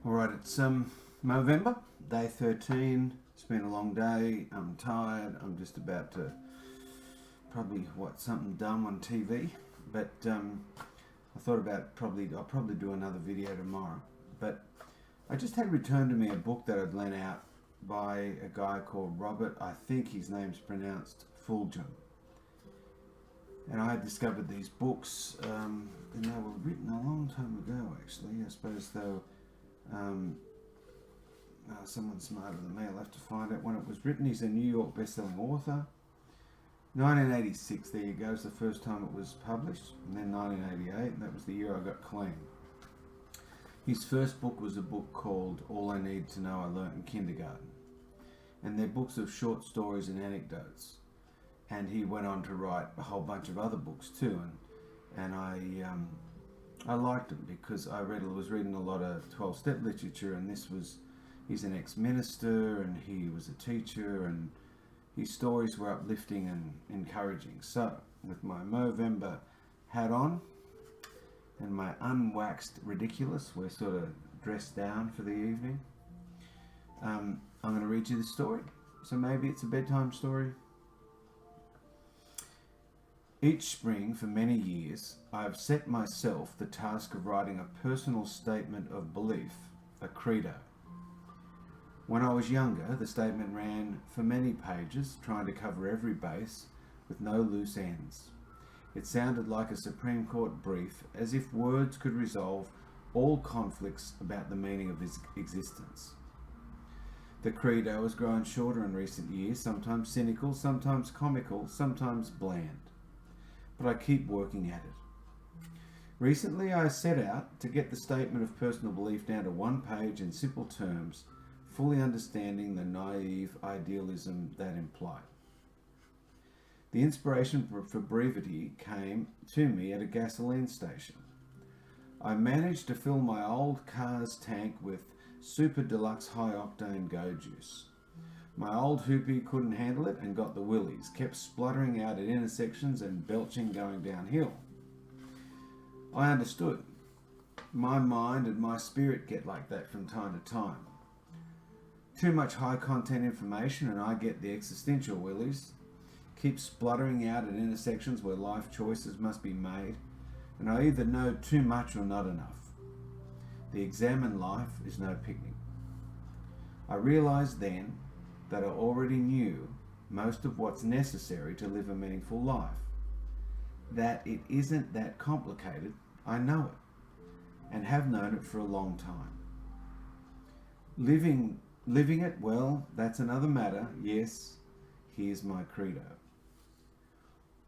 Alright, it's Movember, day 13. It's been a long day. I'm tired. I'm just about to probably watch something dumb on TV. But I thought about I'll probably do another video tomorrow. But I just had returned to me a book that I'd lent out by a guy called Robert, I think his name's pronounced Fulghum. And I had discovered these books, and they were written a long time ago actually. I suppose they were someone smarter than me, I'll have to find out when it was written. He's a New York best-selling author. 1986, there you go, is the first time it was published, and then 1988, and that was the year I got clean. His first book was a book called All I Need to Know I Learnt in Kindergarten, and they're books of short stories and anecdotes. And he went on to write a whole bunch of other books too, and I liked them because I was reading a lot of 12-step literature, and he's an ex-minister and he was a teacher, and his stories were uplifting and encouraging. So, with my Movember hat on and my unwaxed ridiculous, we're sort of dressed down for the evening, I'm going to read you the story. So maybe it's a bedtime story. Each spring for many years, I have set myself the task of writing a personal statement of belief, a credo. When I was younger, the statement ran for many pages, trying to cover every base with no loose ends. It sounded like a Supreme Court brief, as if words could resolve all conflicts about the meaning of this existence. The credo has grown shorter in recent years, sometimes cynical, sometimes comical, sometimes bland. But I keep working at it. Recently I set out to get the statement of personal belief down to one page in simple terms, fully understanding the naive idealism that implied. The inspiration for brevity came to me at a gasoline station. I managed to fill my old car's tank with super deluxe high octane go juice. My old hoopy couldn't handle it and got the willies, kept spluttering out at intersections and belching going downhill. I understood. My mind and my spirit get like that from time to time. Too much high content information and I get the existential willies, keep spluttering out at intersections where life choices must be made, and I either know too much or not enough. The exam in life is no picnic. I realised then that I already knew most of what's necessary to live a meaningful life. That it isn't that complicated, I know it, and have known it for a long time. Living it, well, that's another matter. Yes, here's my credo.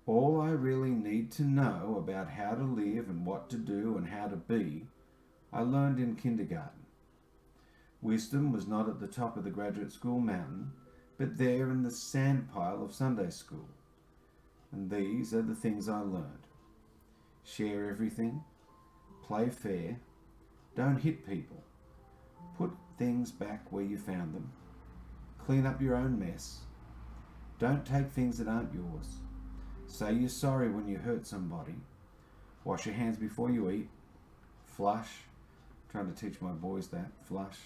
All I really need to know about how to live and what to do and how to be, I learned in kindergarten. Wisdom was not at the top of the graduate school mountain, but there in the sandpile of Sunday school. And these are the things I learned. Share everything, play fair, don't hit people, put things back where you found them, clean up your own mess, don't take things that aren't yours, say you're sorry when you hurt somebody, wash your hands before you eat, flush, I'm trying to teach my boys that, flush,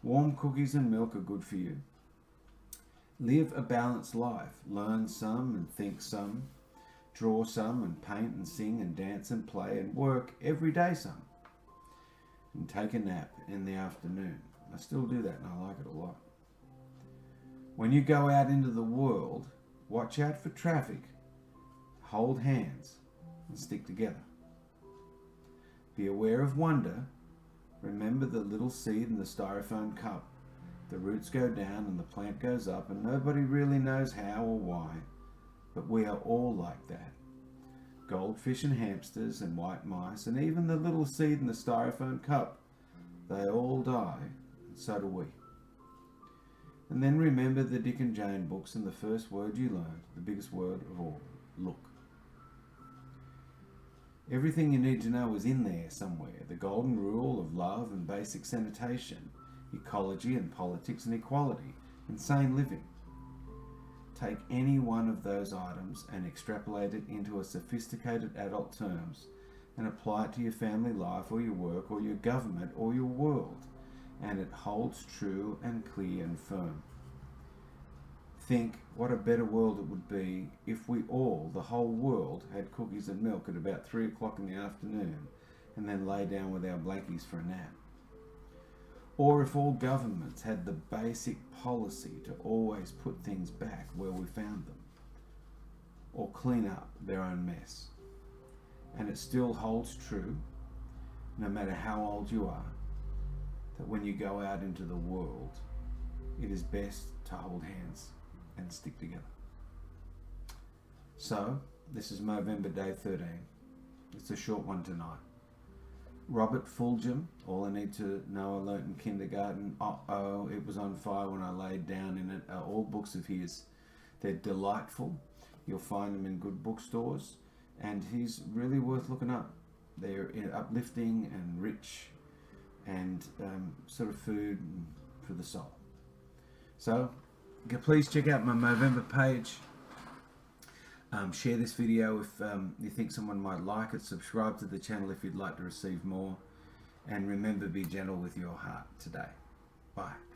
warm cookies and milk are good for you. Live a balanced life, learn some and think some, draw some and paint and sing and dance and play and work every day some. And take a nap in the afternoon. I still do that and I like it a lot. When you go out into the world, watch out for traffic, hold hands and stick together. Be aware of wonder. Remember the little seed in the styrofoam cup. The roots go down and the plant goes up and nobody really knows how or why, but we are all like that. Goldfish and hamsters and white mice and even the little seed in the styrofoam cup, they all die, and so do we. And then remember the Dick and Jane books and the first word you learned, the biggest word of all, look. Everything you need to know is in there somewhere. The golden rule of love and basic sanitation, ecology and politics and equality, insane living. Take any one of those items and extrapolate it into a sophisticated adult terms and apply it to your family life or your work or your government or your world, and it holds true and clear and firm. Think what a better world it would be if we all, the whole world, had cookies and milk at about 3 o'clock in the afternoon and then lay down with our blankies for a nap. Or if all governments had the basic policy to always put things back where we found them, or clean up their own mess. And it still holds true, no matter how old you are, that when you go out into the world, it is best to hold hands and stick together. So, this is Movember Day 13. It's a short one tonight. Robert Fulghum, all I need to know I learnt in kindergarten. It was on fire when I laid down in it. All books of his. They're delightful. You'll find them in good bookstores. And he's really worth looking up. They're uplifting and rich and sort of food for the soul. So, please check out my Movember page. Share this video if you think someone might like it. Subscribe to the channel if you'd like to receive more. And remember, be gentle with your heart today. Bye.